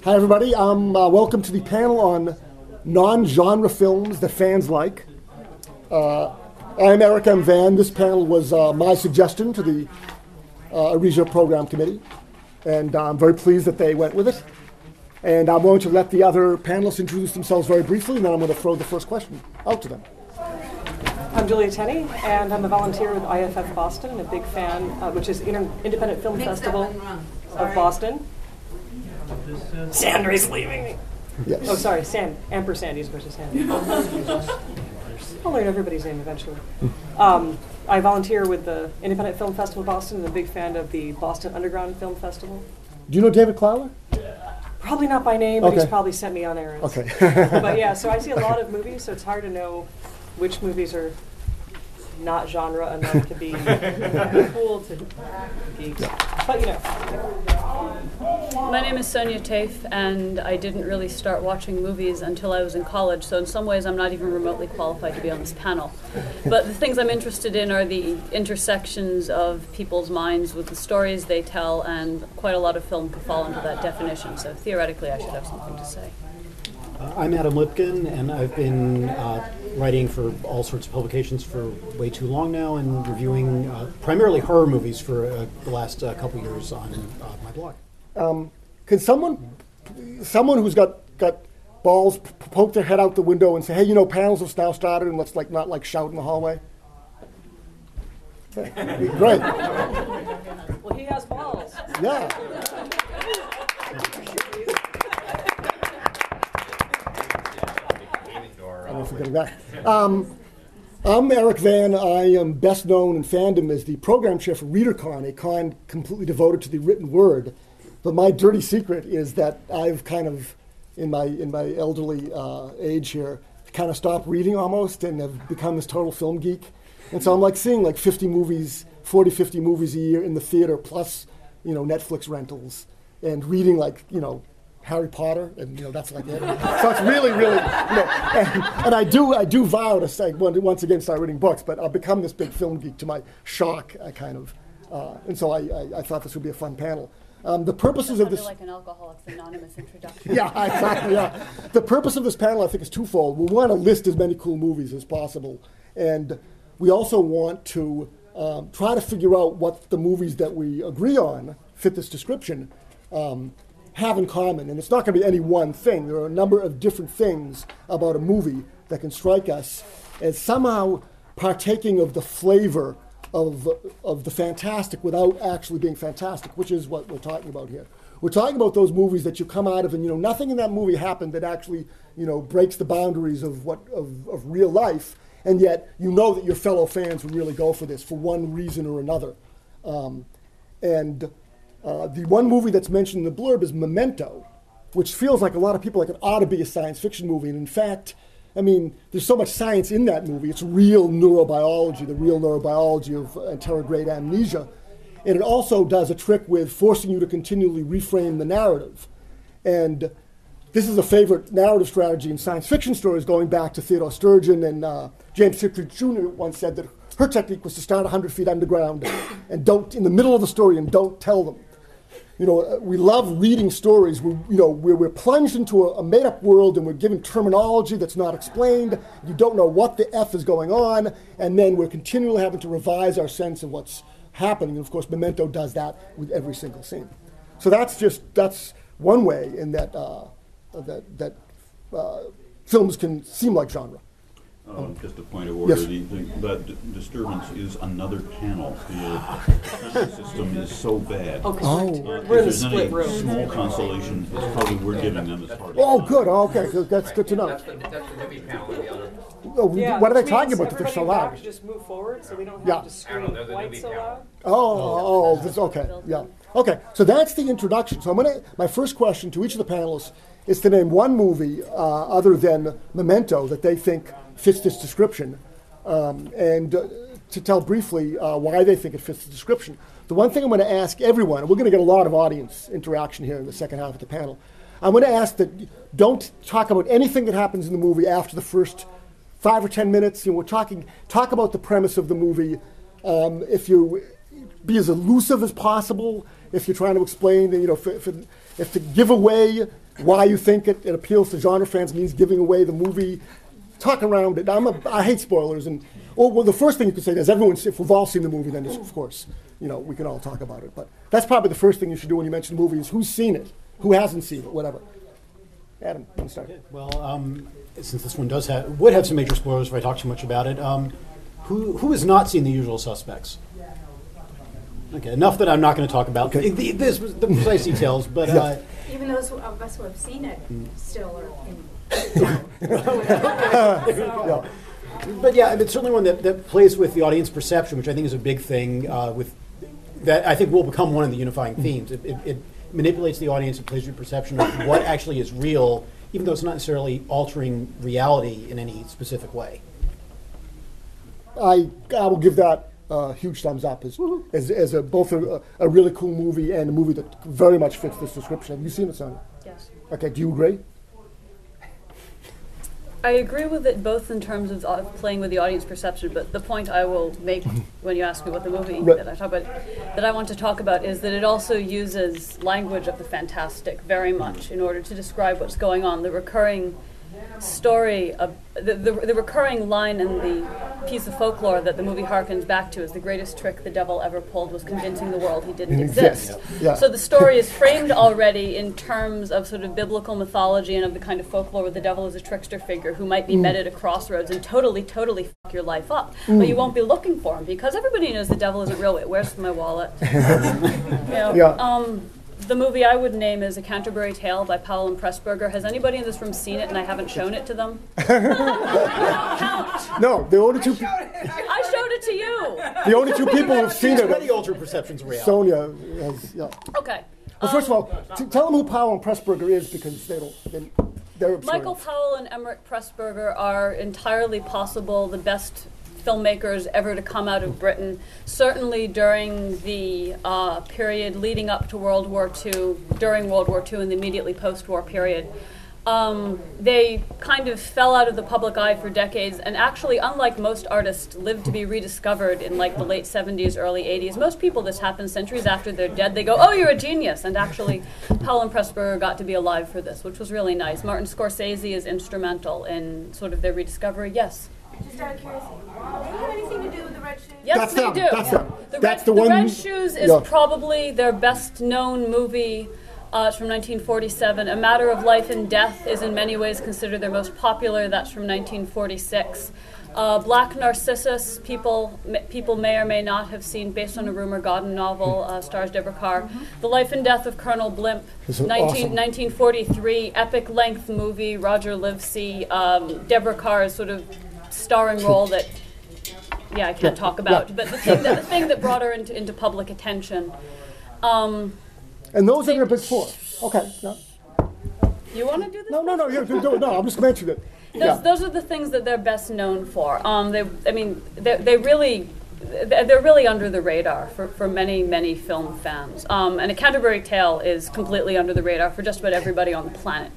Hi, everybody. Welcome to the panel on non-genre films that fans like. I'm Eric M. Van. This panel was my suggestion to the Arisia Program Committee, and I'm very pleased that they went with it. And I'm going to let the other panelists introduce themselves very briefly, and then I'm going to throw the first question out to them. I'm Julia Tenney, and I'm a volunteer with IFF Boston, and a big fan, which is Independent Film Festival of Boston. Sandra's leaving me. Yes. Oh, sorry, Ampersandies versus Sandy. I'll learn everybody's name eventually. I volunteer with the Independent Film Festival of Boston, and a big fan of the Boston Underground Film Festival. Do you know David Clowler? Probably not by name, but Okay. he's probably sent me on errands. Okay. But yeah, so I see a lot of movies, so it's hard to know which movies are not genre enough to be cool to geeks. But you know. My name is Sonya Taaffe, and I didn't really start watching movies until I was in college, so in some ways I'm not even remotely qualified to be on this panel. But the things I'm interested in are the intersections of people's minds with the stories they tell, and quite a lot of film could fall into that definition, so theoretically I should have something to say. I'm Adam Lifkin, and I've been writing for all sorts of publications for way too long now, and reviewing primarily horror movies for the last couple years on my blog. Can someone who's got balls poke their head out the window and say, hey, you know, panels have now started, and let's not shout in the hallway? Okay. Great. Well, he has balls. Yeah. I'm forgetting that. I'm Eric Van. I am best known in fandom as the program chair for ReaderCon, a con completely devoted to the written word. But my dirty secret is that I've kind of, in my elderly age here, kind of stopped reading almost and have become this total film geek. And so I'm like seeing like 50 movies, 40, 50 movies a year in the theater, plus, you know, Netflix rentals, and reading like, you know, Harry Potter, and you know that's like it. So it's really, you know, and I do vow to say once again start reading books, but I'll become this big film geek to my shock, kind of, and so I thought this would be a fun panel. The purposes of this, like an Alcoholics Anonymous introduction. Yeah, exactly. Yeah, the purpose of this panel I think is twofold. We want to list as many cool movies as possible, and we also want to try to figure out what the movies that we agree on fit this description. Have in common, and it's not going to be any one thing. There are a number of different things about a movie that can strike us as somehow partaking of the flavor of the fantastic without actually being fantastic, which is what we're talking about here. We're talking about those movies that you come out of and, you know, nothing in that movie happened that actually, you know, breaks the boundaries of real life, and yet you know that your fellow fans would really go for this for one reason or another. The one movie that's mentioned in the blurb is Memento, which feels like a lot of people like it ought to be a science fiction movie. And in fact, I mean, there's so much science in that movie. It's real neurobiology, the real neurobiology of anterograde amnesia. And it also does a trick with forcing you to continually reframe the narrative. And this is a favorite narrative strategy in science fiction stories, going back to Theodore Sturgeon, and James Sickert Jr. once said that her technique was to start 100 feet underground and don't, in the middle of the story, and don't tell them. You know, we love reading stories where, you know, where we're plunged into a made-up world and we're given terminology that's not explained. You don't know what the F is going on, and then we're continually having to revise our sense of what's happening. And of course, Memento does that with every single scene. So that's one way in that films can seem like genre. Just a point of order. Yes. That disturbance is another channel. The sound system is so bad. Oh, Oh. If we're in the there's any split room. small consolation, it's probably we're giving them as hard. Oh, good. Oh, okay, that's good to know. That's the movie panel on the other. Oh, Yeah, what are they which talking means about that they're so everybody back loud? should just move forward so we don't have Yeah. to scream I don't know, they're the quite newbie so panel. loud. Oh, this, okay, yeah. Okay, so that's the introduction. So my first question to each of the panelists is to name one movie other than Memento that they think fits this description, and to tell briefly why they think it fits the description. The one thing I'm going to ask everyone, and we're going to get a lot of audience interaction here in the second half of the panel, I'm going to ask that don't talk about anything that happens in the movie after the first 5 or 10 minutes. We're talk about the premise of the movie. If you be as elusive as possible, if you're trying to explain, if to give away why you think it appeals to genre fans means giving away the movie, talk around it. I hate spoilers, and well, the first thing you can say is if we've all seen the movie, then of course, we can all talk about it. But that's probably the first thing you should do when you mention the movie is who's seen it, who hasn't seen it, whatever. Adam, you want to start? Well, since this one would have some major spoilers if I talk too much about it, who has not seen The Usual Suspects? Okay, enough that I'm not going to talk about the precise details, but Even those of us who have seen it still are in. Yeah. But yeah, it's certainly one that plays with the audience perception, which I think is a big thing. That I think will become one of the unifying themes. It manipulates the audience. It plays with perception of what actually is real, even though it's not necessarily altering reality in any specific way. I will give that a huge thumbs up as both a really cool movie and a movie that very much fits this description. Have you seen it, Sonya? Yes. Okay, do you agree? I agree with it both in terms of playing with the audience perception, but the point I will make when you ask me what the movie that I want to talk about is that it also uses language of the fantastic very much in order to describe what's going on. The recurring story of the recurring line in the piece of folklore that the movie harkens back to is the greatest trick the devil ever pulled was convincing the world he didn't exist. Yeah. So the story is framed already in terms of sort of biblical mythology and of the kind of folklore where the devil is a trickster figure who might be met at a crossroads and totally fuck your life up. But you won't be looking for him because everybody knows the devil isn't real. Wait, where's my wallet? The movie I would name is A Canterbury Tale by Powell and Pressburger. Has anybody in this room seen it and I haven't shown it to them? No, the only two. I showed it to you. The only two people who've seen it. Many altered perceptions of reality. Sonya has. Yeah. Okay. Well, first of all, tell them who Powell and Pressburger is because they're obscure. Michael Powell and Emmerich Pressburger are entirely possible the best filmmakers ever to come out of Britain, certainly during the period leading up to World War II, during World War II, and the immediately post-war period. They kind of fell out of the public eye for decades, and actually, unlike most artists, lived to be rediscovered in like the late 70s, early 80s. Most people, this happens centuries after they're dead. They go, oh, you're a genius. And actually, Powell and Pressburger got to be alive for this, which was really nice. Martin Scorsese is instrumental in sort of their rediscovery. Yes? Just out of curiosity, do they have anything to do with the Red Shoes? Yes, That's they them. do. That's them. The one. Red Shoes is Yeah. probably their best-known movie. It's from 1947. A Matter of Life and Death is in many ways considered their most popular. That's from 1946. Black Narcissus, people may or may not have seen, based on a rumor Godden novel, stars Deborah Carr. The Life and Death of Colonel Blimp, This is awesome. 1943, epic-length movie, Roger Livesey. Deborah Carr's sort of starring role that, I can't talk about, but the thing that brought her into public attention. And those are their big four. Okay. No, You want to do this? no. I'm just mentioning it. Those are the things that they're best known for. They're really under the radar for many film fans. And A Canterbury Tale is completely under the radar for just about everybody on the planet.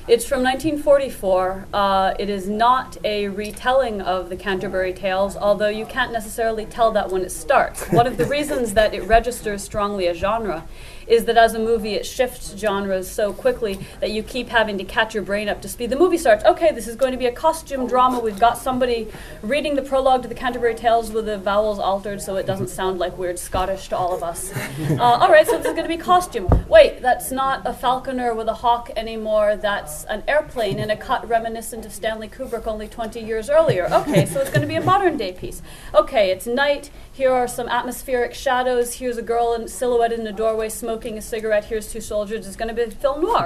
It's from 1944. It is not a retelling of the Canterbury Tales, although you can't necessarily tell that when it starts. One of the reasons that it registers strongly as genre is that as a movie it shifts genres so quickly that you keep having to catch your brain up to speed. The movie starts, okay, this is going to be a costume drama. We've got somebody reading the prologue to the Canterbury Tales with the vowels altered so it doesn't sound like weird Scottish to all of us. All right, so this is going to be costume. Wait, that's not a falconer with a hawk anymore. That's an airplane in a cut reminiscent of Stanley Kubrick only 20 years earlier. Okay, so it's going to be a modern day piece. Okay, it's night. Here are some atmospheric shadows. Here's a girl in silhouetted in a doorway smoking a cigarette. Here's two soldiers. It's going to be film noir.